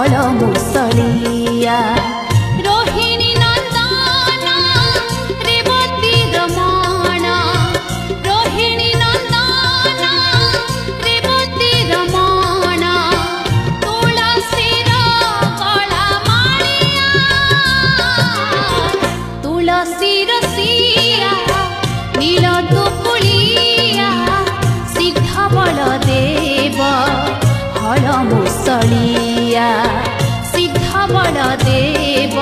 हल मुसलिया रोहिणी नंदन रेवती रमण रोहिणी नंदन रेवती रमण तुलसीर कला मालिया तुलसीर सिया नील दुपुलिया सिद्ध बलदेव हल मुसलिया सिद्ध बलदेव।